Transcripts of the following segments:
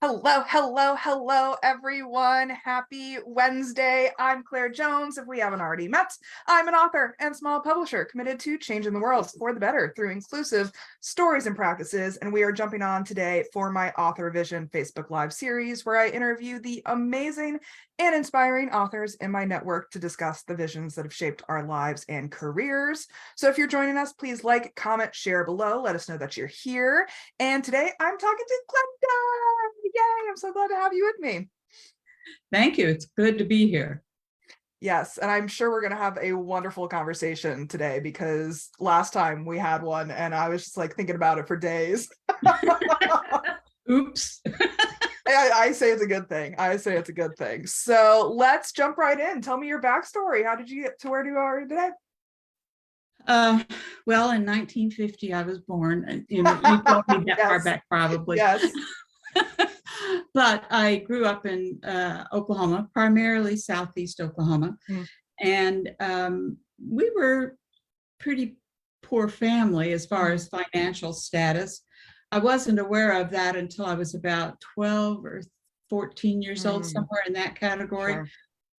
Hello, hello, hello, everyone. Happy Wednesday. I'm Claire Jones. If we haven't already met, I'm an author and small publisher committed to changing the world for the better through inclusive stories and practices. And we are jumping on today for my Authorvision Facebook Live series, where I interview the amazing and inspiring authors in my network to discuss the visions that have shaped our lives and careers. So if you're joining us, please like, comment, share below. Let us know that you're here. And today I'm talking to Glenda. Yay, I'm so glad to have you with me. Thank you. It's good to be here. Yes, and I'm sure we're going to have a wonderful conversation today because last time we had one and I was just like thinking about it for days. Oops. I say it's a good thing. I say it's a good thing. So let's jump right in. Tell me your backstory. How did you get to where you are today? Well, in 1950, I was born, and you don't need that Yes. far back, probably. Yes. But I grew up in Oklahoma, primarily Southeast Oklahoma. And we were pretty poor family as far as financial status. I wasn't aware of that until I was about 12 or 14 years old, somewhere in that category.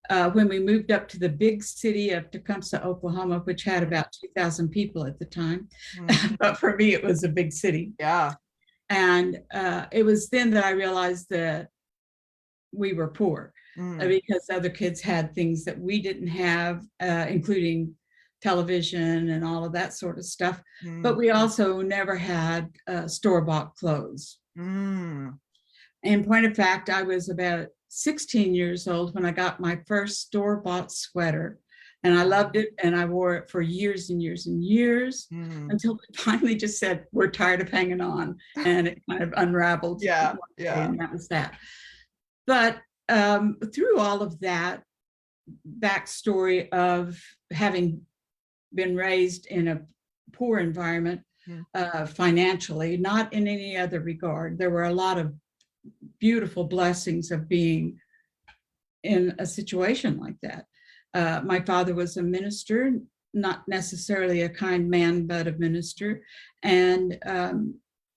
Sure. When we moved up to the big city of Tecumseh, Oklahoma, which had about 2,000 people at the time. But for me, it was a big city. Yeah. And it was then that I realized that we were poor because other kids had things that we didn't have, including television and all of that sort of stuff. But we also never had store-bought clothes. In point of fact, I was about 16 years old when I got my first store-bought sweater. And I loved it, and I wore it for years and years and years until it finally just said, we're tired of hanging on. And it kind of unraveled. Yeah. And that was that. But through all of that backstory of having been raised in a poor environment financially, not in any other regard, there were a lot of beautiful blessings of being in a situation like that. My father was a minister, not necessarily a kind man, but a minister. And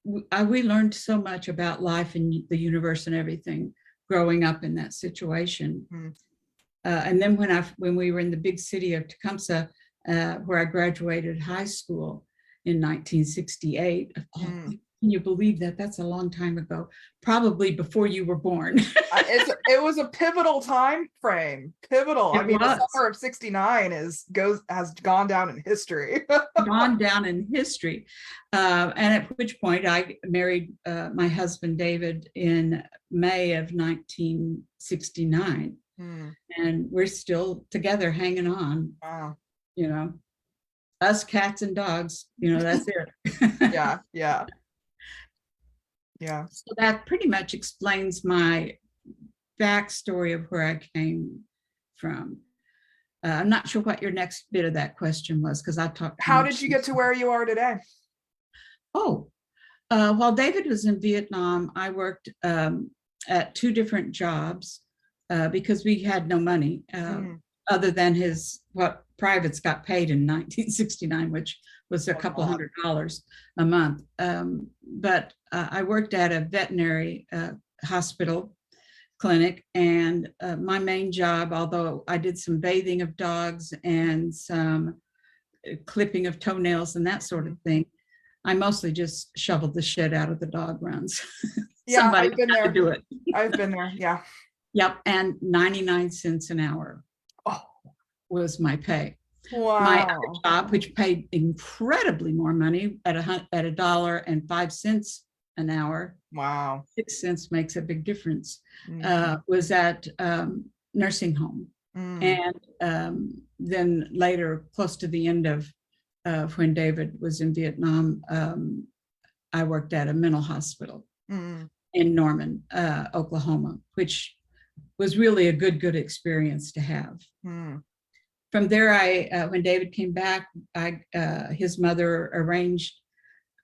we learned so much about life and the universe and everything growing up in that situation. And then when we were in the big city of Tecumseh, where I graduated high school in 1968, can you believe that? That's a long time ago, probably before you were born. It was a pivotal time frame. Pivotal. I mean, the summer of '69 has gone down in history. Gone down in history. And at which point I married my husband, David, in May of 1969. And we're still together hanging on. Wow. You know, us cats and dogs, that's it. Yeah. So that pretty much explains my backstory of where I came from. I'm not sure what your next bit of that question was, because I talked. How did you get to where you are today? While David was in Vietnam, I worked at two different jobs because we had no money other than what privates got paid in 1969, which was a couple $100 a month. But I worked at a veterinary hospital clinic, and my main job, although I did some bathing of dogs and some clipping of toenails and that sort of thing, I mostly just shoveled the shit out of the dog runs. Yeah, I've been there. To do it. I've been there. Yeah. Yep, and 99 cents an hour was my pay. Wow. My other job, which paid incredibly more money at $1.05 an hour. Wow. 6 cents makes a big difference. Was at nursing home. And then later, close to the end of when David was in Vietnam, I worked at a mental hospital in Norman, Oklahoma, which was really a good experience to have. From there, when David came back, his mother arranged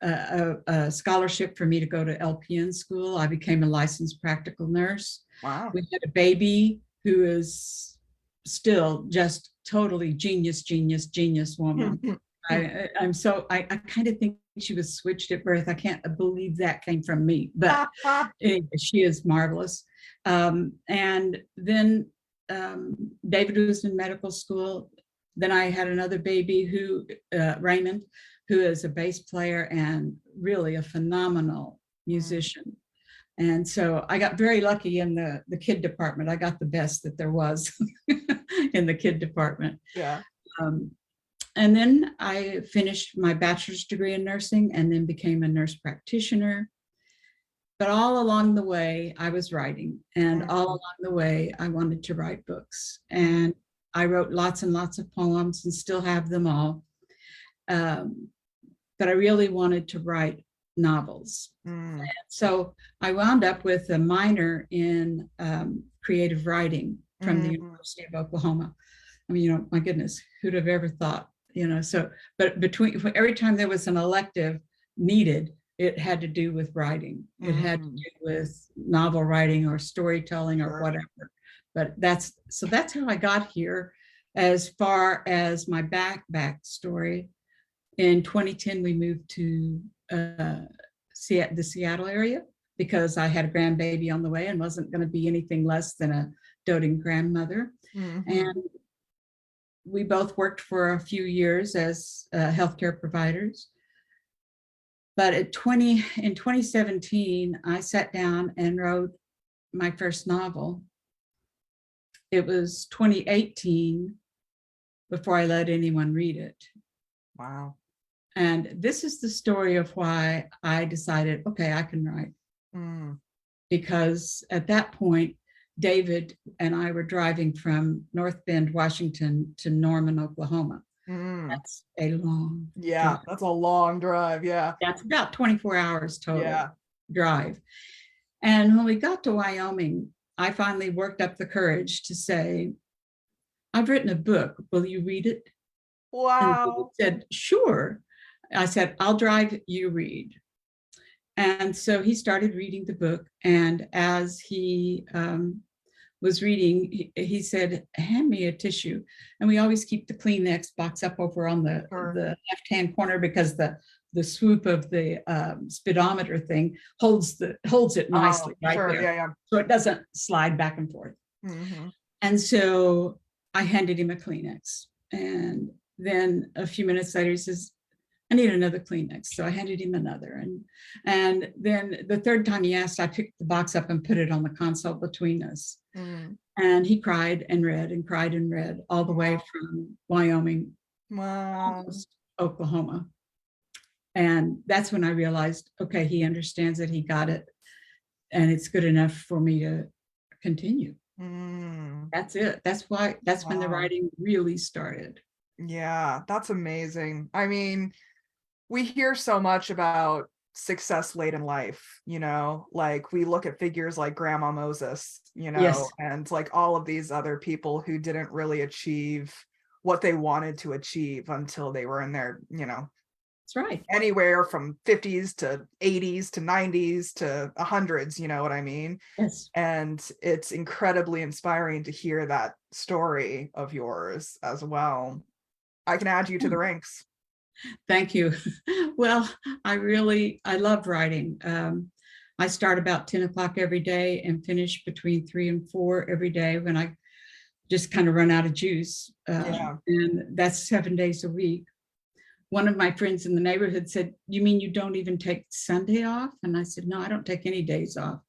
a scholarship for me to go to LPN school. I became a licensed practical nurse. Wow. We had a baby who is still just totally genius woman. I kind of think she was switched at birth. I can't believe that came from me, but anyway, she is marvelous. And then David was in medical school. Then I had another baby who, Raymond, who is a bass player and really a phenomenal musician. And so I got very lucky in the kid department. I got the best that there was in the kid department. Yeah. And then I finished my bachelor's degree in nursing and then became a nurse practitioner. But all along the way, I was writing, and all along the way, I wanted to write books. And I wrote lots and lots of poems and still have them all. But I really wanted to write novels. So I wound up with a minor in creative writing from the University of Oklahoma. I mean, you know, my goodness, who'd have ever thought, you know, so, but every time there was an elective needed, it had to do with writing. It had to do with novel writing or storytelling or whatever. But that's how I got here. As far as my backstory, in 2010, we moved to the Seattle area because I had a grandbaby on the way and wasn't going to be anything less than a doting grandmother. And we both worked for a few years as healthcare providers. But in 2017, I sat down and wrote my first novel. It was 2018 before I let anyone read it. Wow. And this is the story of why I decided, okay, I can write. Because at that point, David and I were driving from North Bend, Washington to Norman, Oklahoma. That's a long drive. That's a long drive. That's about 24 hours total drive. And when we got to Wyoming, I finally worked up the courage to say, I've written a book. Will you read it? Wow. And he said, sure. I said, I'll drive, you read. And so he started reading the book. And as he was reading, he said, hand me a tissue. And we always keep the Kleenex box up over on the left-hand corner because the swoop of the speedometer thing holds it nicely there. So it doesn't slide back and forth. And so I handed him a Kleenex. And then a few minutes later, he says, I need another Kleenex. So I handed him another. And then the third time he asked, I picked the box up and put it on the console between us. And he cried and read and cried and read all the way from Wyoming, almost Oklahoma. And that's when I realized, okay, he understands it, he got it, and it's good enough for me to continue. That's it. That's when the writing really started. Yeah, that's amazing. I mean, we hear so much about success late in life, you know, like we look at figures like Grandma Moses, you know, and like all of these other people who didn't really achieve what they wanted to achieve until they were in their, you know, that's right, anywhere from 50s to 80s to 90s to 100s, you know what I mean? Yes. And it's incredibly inspiring to hear that story of yours as well. I can add you to the ranks. Thank you. Well, I love writing. I start about 10 o'clock every day and finish between 3 and 4 every day when I just kind of run out of juice. And that's 7 days a week. One of my friends in the neighborhood said, you mean you don't even take Sunday off? And I said, no, I don't take any days off.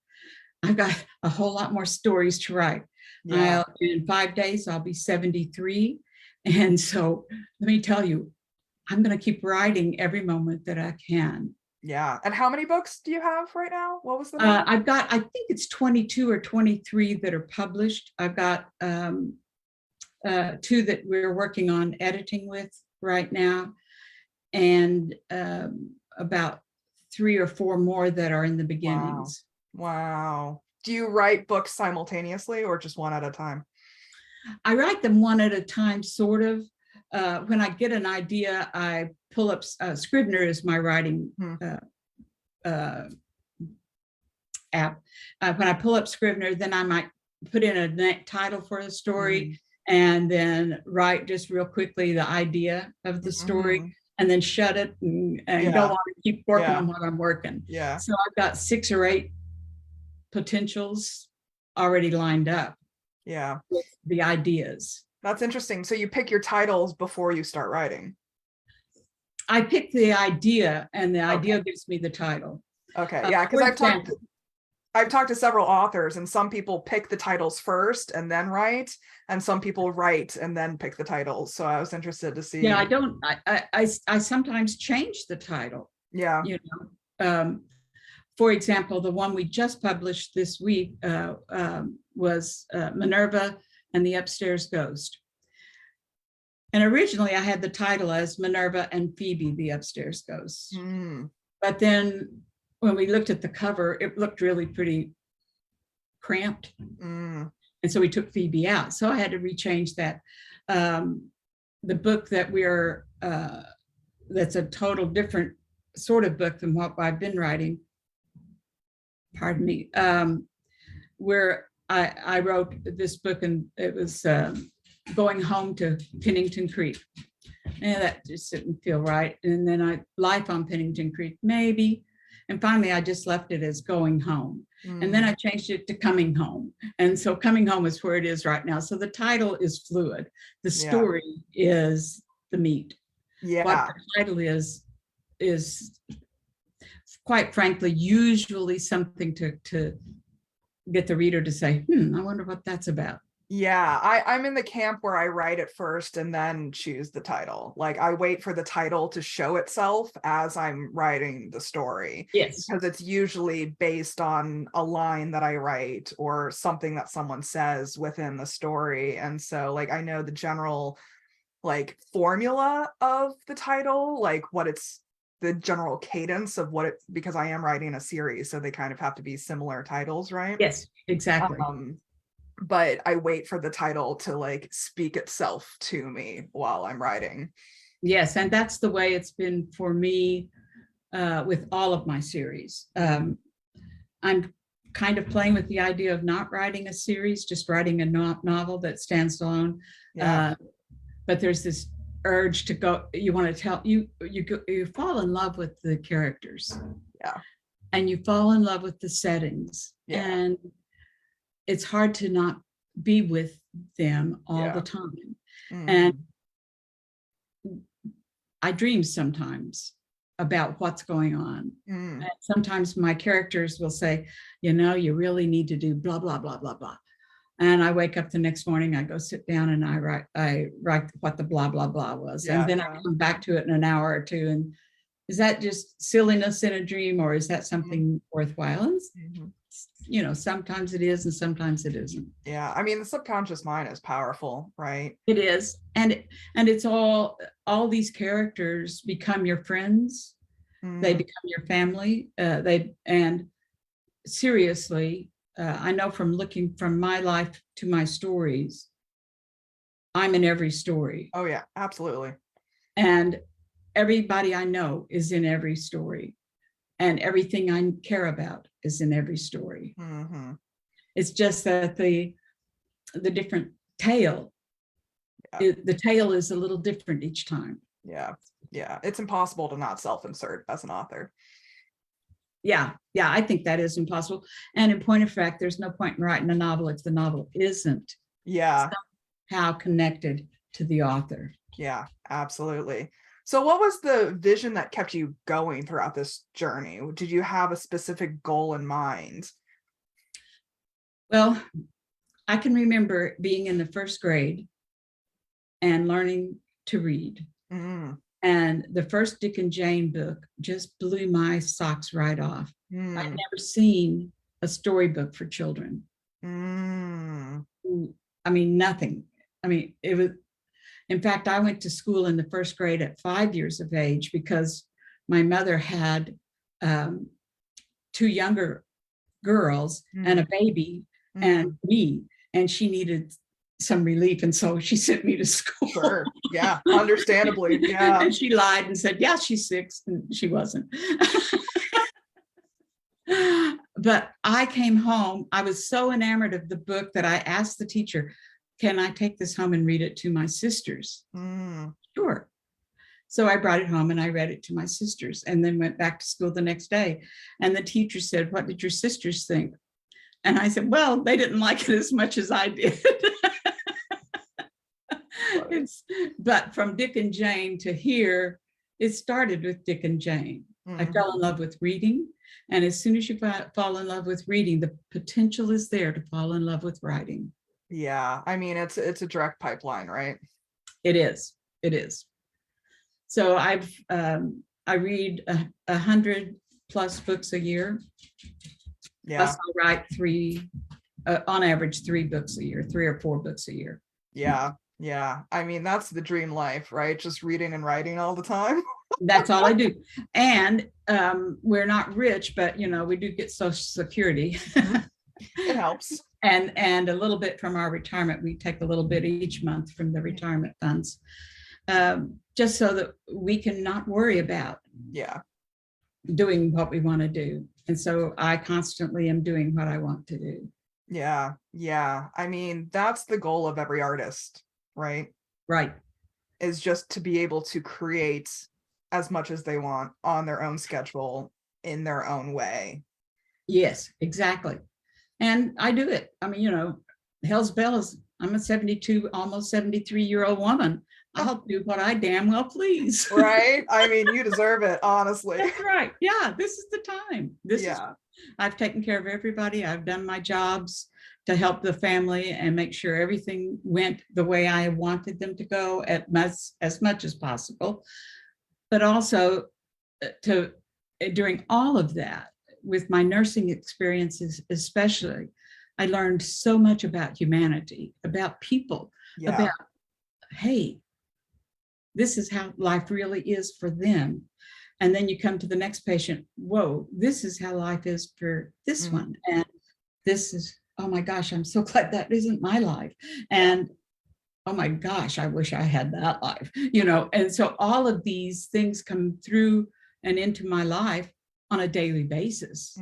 I've got a whole lot more stories to write. In 5 days, I'll be 73. And so let me tell you, I'm going to keep writing every moment that I can. Yeah. And how many books do you have right now? What was the name? I've got, I think it's 22 or 23 that are published. I've got 2 that we're working on editing with right now, and about 3 or 4 more that are in the beginnings. Wow. Do you write books simultaneously or just one at a time? I write them one at a time, sort of. When I get an idea, I pull up, Scrivener is my writing app. When I pull up Scrivener, then I might put in a title for the story and then write just real quickly the idea of the story. and then shut it and Yeah. go on and keep working Yeah. on what I'm working. Yeah. So I've got 6 or 8 potentials already lined up Yeah. with the ideas. That's interesting. So you pick your titles before you start writing. I pick the idea, and the idea gives me the title. Okay. Yeah. Because I've talked to several authors, and some people pick the titles first and then write, and some people write and then pick the titles. So I was interested to see. Yeah, I sometimes change the title. Yeah. You know, for example, the one we just published this week was Minerva and the Upstairs Ghost. And originally I had the title as Minerva and Phoebe, the Upstairs Ghost. But then when we looked at the cover, it looked really pretty cramped. And so we took Phoebe out. So I had to rechange that. The book that that's a total different sort of book than what I've been writing, pardon me, where I wrote this book, and it was going home to Pennington Creek. And that just didn't feel right. And then Life on Pennington Creek, maybe. And finally, I just left it as Going Home. And then I changed it to Coming Home. And so Coming Home is where it is right now. So the title is fluid. The story is the meat. Yeah. What the title is quite frankly, usually something to get the reader to say, I wonder what that's about. Yeah, I'm in the camp where I write it first and then choose the title. Like I wait for the title to show itself as I'm writing the story. Yes. Because it's usually based on a line that I write or something that someone says within the story. And so like I know the general like formula of the title, like what it's the general cadence of what it, because I am writing a series, so they kind of have to be similar titles, right? Yes, exactly. But I wait for the title to like speak itself to me while I'm writing. Yes, and that's the way it's been for me with all of my series. I'm kind of playing with the idea of not writing a series, just writing a novel that stands alone. Yeah. But there's this urge to go, you want to tell, you fall in love with the characters. Yeah. And you fall in love with the settings. Yeah. And it's hard to not be with them all the time. And I dream sometimes about what's going on. And sometimes my characters will say, you really need to do blah, blah, blah, blah, blah. And I wake up the next morning, I go sit down and I write what the blah, blah, blah was. And then I come back to it in an hour or two. And is that just silliness in a dream, or is that something worthwhile? And, sometimes it is and sometimes it isn't. Yeah. I mean, the subconscious mind is powerful, right? It is. And it's all these characters become your friends. They become your family. And seriously, I know from looking from my life to my stories, I'm in every story. Oh yeah, absolutely. And everybody I know is in every story. And everything I care about is in every story. It's just that the different tale, the tale is a little different each time. Yeah. It's impossible to not self-insert as an author. Yeah, I think that is impossible. And in point of fact, there's no point in writing a novel if the novel isn't somehow connected to the author. Yeah, absolutely. So what was the vision that kept you going throughout this journey? Did you have a specific goal in mind? Well, I can remember being in the first grade and learning to read. And the first Dick and Jane book just blew my socks right off. I'd never seen a storybook for children. I mean, nothing. I mean, it was, in fact, I went to school in the first grade at 5 years of age because my mother had 2 younger girls and a baby and me, and she needed some relief, and so she sent me to school. Sure. Yeah, understandably. Yeah. And she lied and said, yeah, she's 6, and she wasn't. But I came home, I was so enamored of the book that I asked the teacher, can I take this home and read it to my sisters? Sure. So I brought it home and I read it to my sisters and then went back to school the next day. And the teacher said, "What did your sisters think?" And I said, "Well, they didn't like it as much as I did." But from Dick and Jane to here, it started with Dick and Jane. I fell in love with reading. And as soon as you fall in love with reading, the potential is there to fall in love with writing. Yeah. I mean, it's a direct pipeline, right? It is. It is. So I read 100+ books a year. Yeah. Plus I write on average 3 books a year, 3 or 4 books a year. Yeah. Yeah. I mean, that's the dream life, right? Just reading and writing all the time. That's all I do. And we're not rich, but we do get Social Security. It helps. And a little bit from our retirement. We take a little bit each month from the retirement funds, just so that we can not worry about doing what we want to do. And so I constantly am doing what I want to do. Yeah. Yeah. I mean, that's the goal of every artist, right? Right. Is just to be able to create as much as they want on their own schedule in their own way. Yes, exactly. And I do it. I mean, hell's bells. I'm a 72, almost 73-year-old woman. I'll do what I damn well please. Right? I mean, you deserve it, honestly. That's right. Yeah, this is the time. I've taken care of everybody. I've done my jobs to help the family and make sure everything went the way I wanted them to go as much as possible. But also during all of that, with my nursing experiences especially, I learned so much about humanity, about people, about, hey, this is how life really is for them. And then you come to the next patient, whoa, this is how life is for this one. And this is, oh my gosh, I'm so glad that isn't my life. And oh my gosh, I wish I had that life, And so all of these things come through and into my life on a daily basis.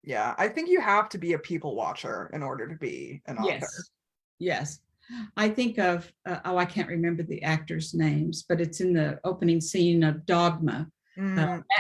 Yeah, I think you have to be a people watcher in order to be an author. Yes. I think of, I can't remember the actors' names, but it's in the opening scene of Dogma.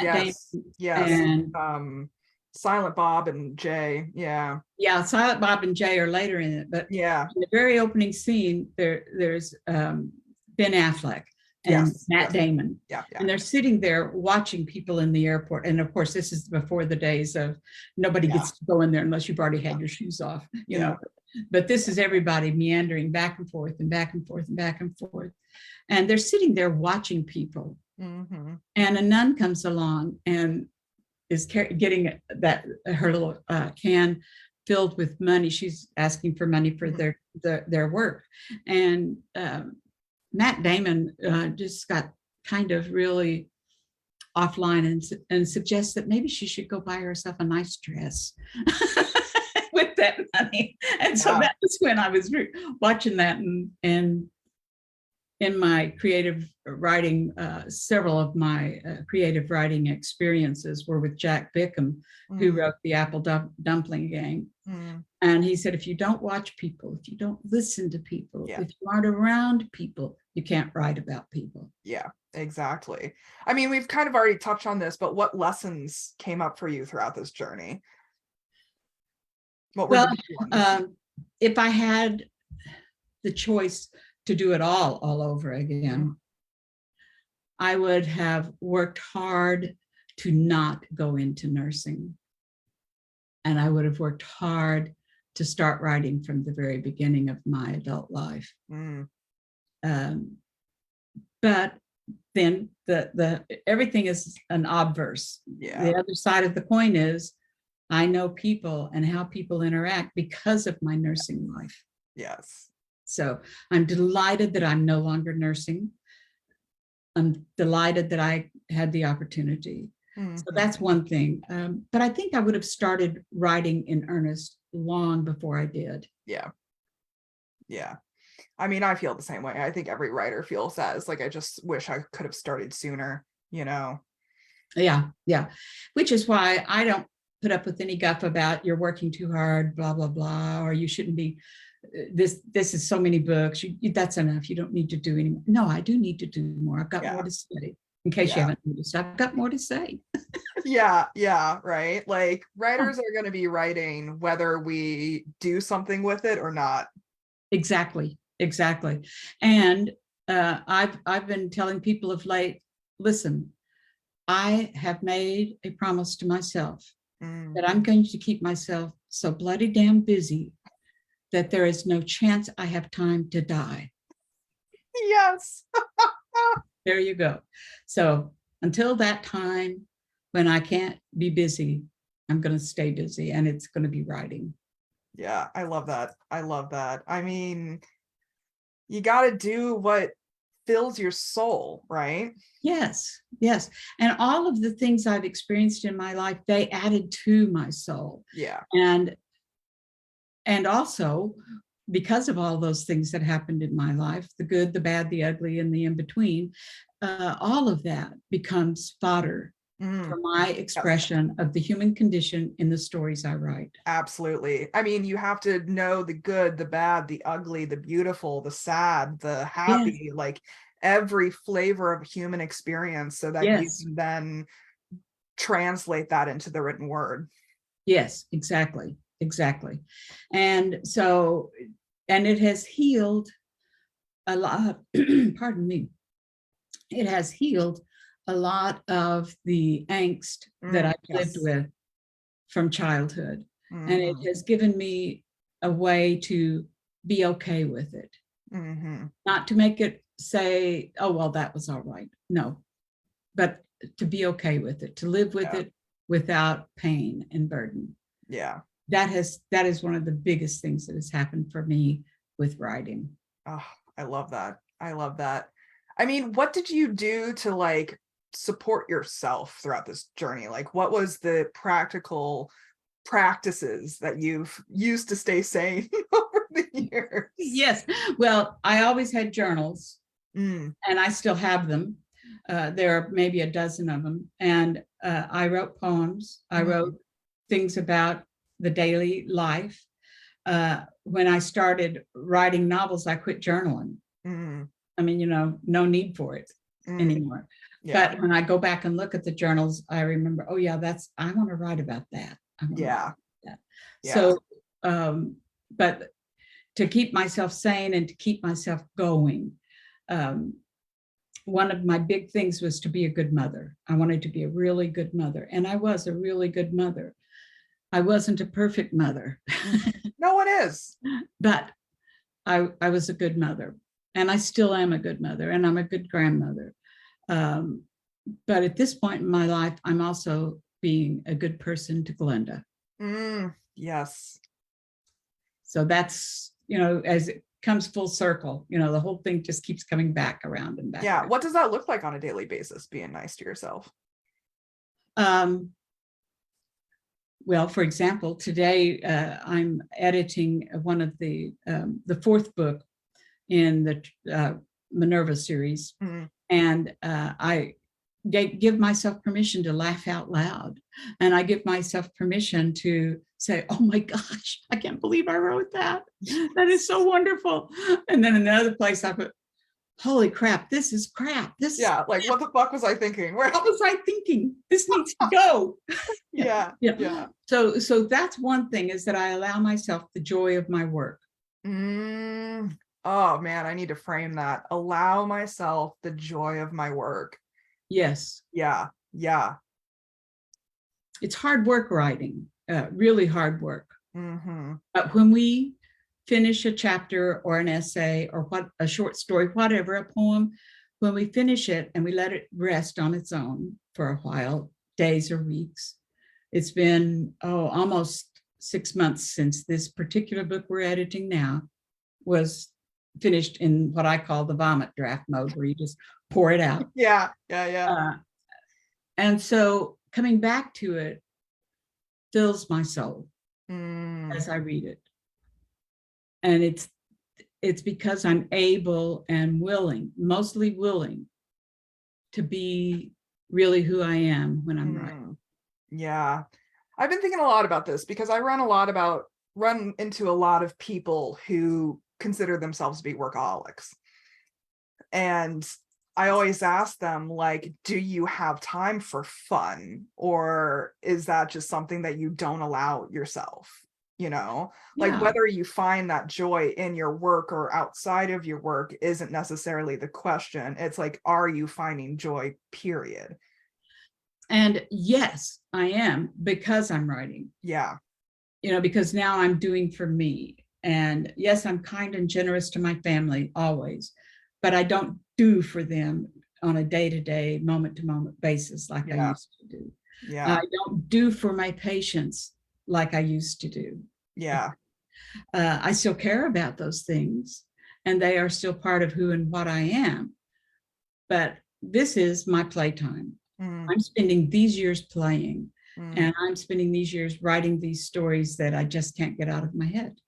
Yes. And Silent Bob and Jay. Yeah, Silent Bob and Jay are later in it, but in the very opening scene, there's Ben Affleck and Matt Damon. And they're sitting there watching people in the airport. And of course, this is before the days of nobody gets to go in there unless you've already had your shoes off, know. But this is everybody meandering back and forth and back and forth and back and forth. And they're sitting there watching people. And a nun comes along and is getting her little can filled with money. She's asking for money for their work. And Matt Damon just got kind of really offline and suggests that maybe she should go buy herself a nice dress with that money. And so that was when I was watching that, and in my creative writing, several of my creative writing experiences were with Jack Bickham, who wrote the Apple Dumpling Gang. And he said, if you don't watch people, if you don't listen to people, if you aren't around people, you can't write about people. Yeah, exactly. I mean, we've kind of already touched on this, but what lessons came up for you throughout this journey? What were the big ones? If I had the choice to do it all over again, I would have worked hard to not go into nursing. And I would have worked hard to start writing from the very beginning of my adult life. But then the everything is an obverse. The other side of the coin is I know people and how people interact because of my nursing life. Yes. So I'm delighted that I'm no longer nursing. I'm delighted that I had the opportunity. So that's one thing. But I think I would have started writing in earnest long before I did. Yeah. I mean, I feel the same way. I think every writer feels that. It's like, I just wish I could have started sooner, Yeah. Which is why I don't put up with any guff about you're working too hard, blah, blah, blah, or you shouldn't be this is so many books. That's enough. You don't need to do any more. No, I do need to do more. I've got more to study. In case you haven't noticed, I've got more to say. Yeah, right. Like writers are going to be writing whether we do something with it or not. Exactly. And I've been telling people of late, listen, I have made a promise to myself that I'm going to keep myself so bloody damn busy that there is no chance I have time to die. Yes. There you go. So until that time when I can't be busy, I'm going to stay busy, and it's going to be writing. Yeah, I love that. I mean, you got to do what fills your soul, right? Yes. And all of the things I've experienced in my life, they added to my soul. Yeah. And also, because of all those things that happened in my life, the good, the bad, the ugly, and the in-between, all of that becomes fodder for my expression of the human condition in the stories I write. Absolutely. I mean, you have to know the good, the bad, the ugly, the beautiful, the sad, the happy, like every flavor of human experience, so that you can then translate that into the written word. Yes, exactly. And so, and it has healed a lot, pardon me, it has healed a lot of the angst that I've lived with from childhood. And it has given me a way to be okay with it. Not to make it say, oh, well, that was all right. No, but to be okay with it, to live with it without pain and burden. Yeah. That is one of the biggest things that has happened for me with writing. Oh, I love that. I mean, what did you do to like support yourself throughout this journey? Like, what was the practical practices that you've used to stay sane over the years? Yes. Well, I always had journals, and I still have them. There are maybe a dozen of them. And I wrote poems. I wrote things about the daily life. When I started writing novels, I quit journaling. I mean, no need for it anymore. But when I go back and look at the journals, I remember, oh yeah, I want to write about that. So, but to keep myself sane and to keep myself going, one of my big things was to be a good mother. I wanted to be a really good mother, and I was a really good mother. I wasn't a perfect mother. No one is. But I was a good mother, and I still am a good mother, and I'm a good grandmother. But at this point in my life, I'm also being a good person to Glenda. Yes. So that's, as it comes full circle, the whole thing just keeps coming back around and back. Yeah. around. What does that look like on a daily basis, being nice to yourself? Well, for example, today I'm editing one of the fourth book in the Minerva series, and I give myself permission to laugh out loud, and I give myself permission to say, "Oh my gosh, I can't believe I wrote that. That is so wonderful." And then in another place, I put, holy crap, this is crap. Like, what the fuck was I thinking? What was I thinking? This needs to go. Yeah. So that's one thing, is that I allow myself the joy of my work. Oh man, I need to frame that. Allow myself the joy of my work. Yes. Yeah. It's hard work writing, really hard work. But when we finish a chapter or an essay or a short story, whatever, a poem, when we finish it and we let it rest on its own for a while, days or weeks, it's been almost 6 months since this particular book we're editing now was finished in what I call the vomit draft mode, where you just pour it out. Yeah. And so coming back to it fills my soul as I read it. And it's because I'm able and willing, mostly willing, to be really who I am when I'm writing. Yeah. I've been thinking a lot about this because I run a lot about run into a lot of people who consider themselves to be workaholics. And I always ask them, like, do you have time for fun? Or is that just something that you don't allow yourself? You know, like Yeah. whether you find that joy in your work or outside of your work isn't necessarily the question. It's like, are you finding joy, period? And yes, I am, because I'm writing, Yeah. because now I'm doing for me. And yes, I'm kind and generous to my family always, but I don't do for them on a day-to-day, moment-to-moment basis like I used to do. Yeah. I don't do for my patients like I used to do. Yeah. I still care about those things, and they are still part of who and what I am. But this is my playtime. Mm, I'm spending these years playing, mm. and I'm spending these years writing these stories that I just can't get out of my head.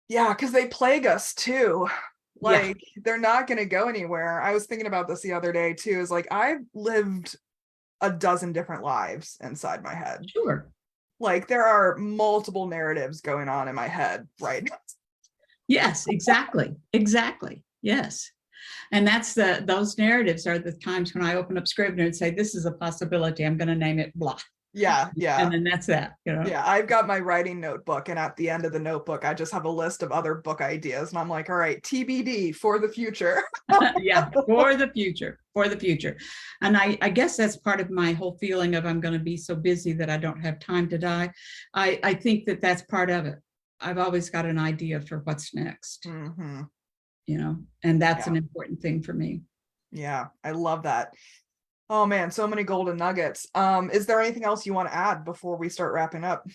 Yeah, because they plague us too. Yeah. Like, they're not going to go anywhere. I was thinking about this the other day too. Is like, I've lived a dozen different lives inside my head. Sure. Like, there are multiple narratives going on in my head right now. Yes, exactly. Exactly. Yes. And those narratives are the times when I open up Scrivener and say, this is a possibility. I'm going to name it blah. Yeah, yeah. And then that's that, Yeah, I've got my writing notebook, and at the end of the notebook, I just have a list of other book ideas, and I'm like, all right, TBD for the future. Yeah, for the future, for the future. And I guess that's part of my whole feeling of I'm going to be so busy that I don't have time to die. I think that that's part of it. I've always got an idea for what's next, Mm-hmm. And that's Yeah. an important thing for me. Yeah, I love that. Oh man, so many golden nuggets. Is there anything else you want to add before we start wrapping up?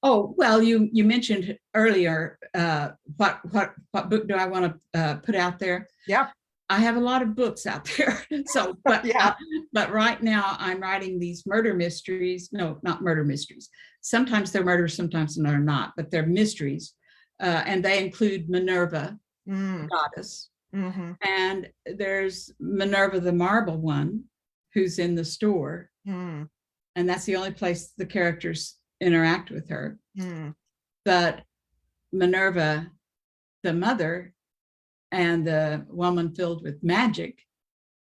Oh, well, you mentioned earlier, what book do I want to put out there? Yeah. I have a lot of books out there. So, but Yeah. but right now I'm writing these murder mysteries. No, not murder mysteries. Sometimes they're murders, sometimes they're not, but they're mysteries. And they include Minerva, goddess. Mm-hmm. And there's Minerva, the marble one, who's in the store. Mm. And that's the only place the characters interact with her. Mm. But Minerva, the mother, and the woman filled with magic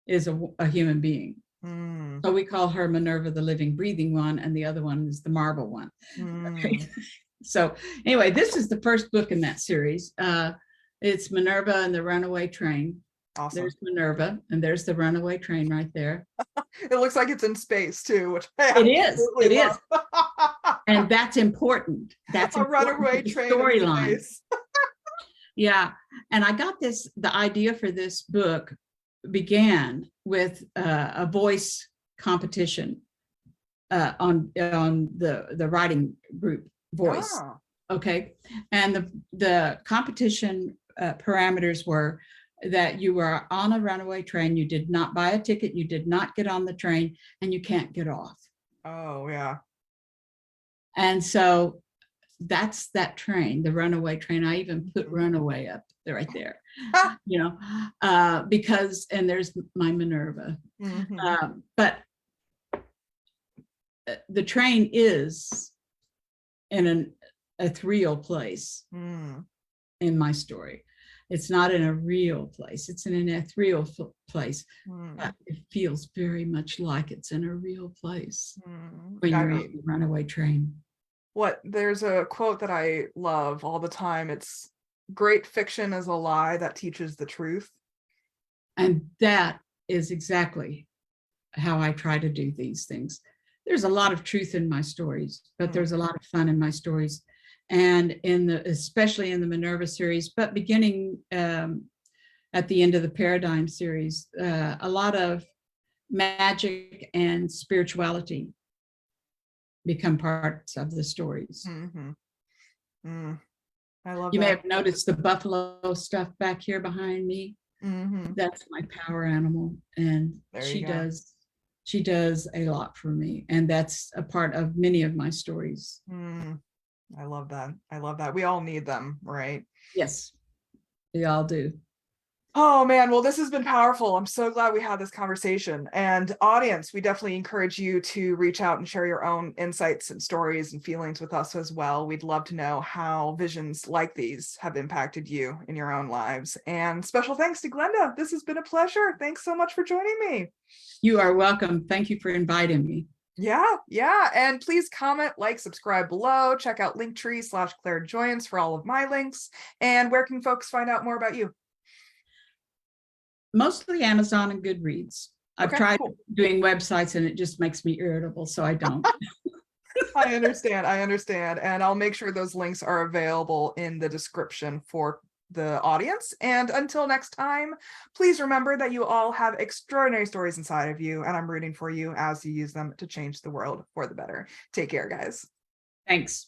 is a human being. Mm. So we call her Minerva, the living, breathing one, and the other one is the marble one. Okay. So anyway, this is the first book in that series. It's Minerva and the Runaway Train. Awesome. There's Minerva, and there's the Runaway Train right there. It looks like it's in space too, which I It is. It is. love. And that's important. That's a runaway train storyline. Yeah. And I got the idea for this book began with a voice competition on the writing group Voice. Oh. Okay. And the competition parameters were that you were on a runaway train, you did not buy a ticket, you did not get on the train, and you can't get off. Oh, yeah. And so that's that train, the runaway train. I even put runaway up there, right there, because, and there's my Minerva. Mm-hmm. But the train is in an ethereal place in my story. It's not in a real place. It's in an ethereal place. But it feels very much like it's in a real place when you're on the runaway train. There's a quote that I love all the time. It's great fiction is a lie that teaches the truth. And that is exactly how I try to do these things. There's a lot of truth in my stories, but there's a lot of fun in my stories. And especially in the Minerva series, but beginning at the end of the Paradigm series, a lot of magic and spirituality become parts of the stories. I love you that. may have noticed the buffalo stuff back here behind me. That's my power animal, and she does a lot for me, and that's a part of many of my stories. I love that. I love that. We all need them, right? Yes, we all do. Oh man, well, this has been powerful. I'm so glad we had this conversation. And audience, we definitely encourage you to reach out and share your own insights and stories and feelings with us as well. We'd love to know how visions like these have impacted you in your own lives. And special thanks to Glenda. This has been a pleasure. Thanks so much for joining me. You are welcome. Thank you for inviting me. Yeah. And please comment, like, subscribe below. Check out linktree/ClaireJoyance for all of my links. And where can folks find out more about you? Mostly Amazon and Goodreads. I've Okay, tried cool. doing websites and it just makes me irritable, so I don't. I understand. And I'll make sure those links are available in the description for the audience. And until next time, please remember that you all have extraordinary stories inside of you, and I'm rooting for you as you use them to change the world for the better. Take care, guys. Thanks.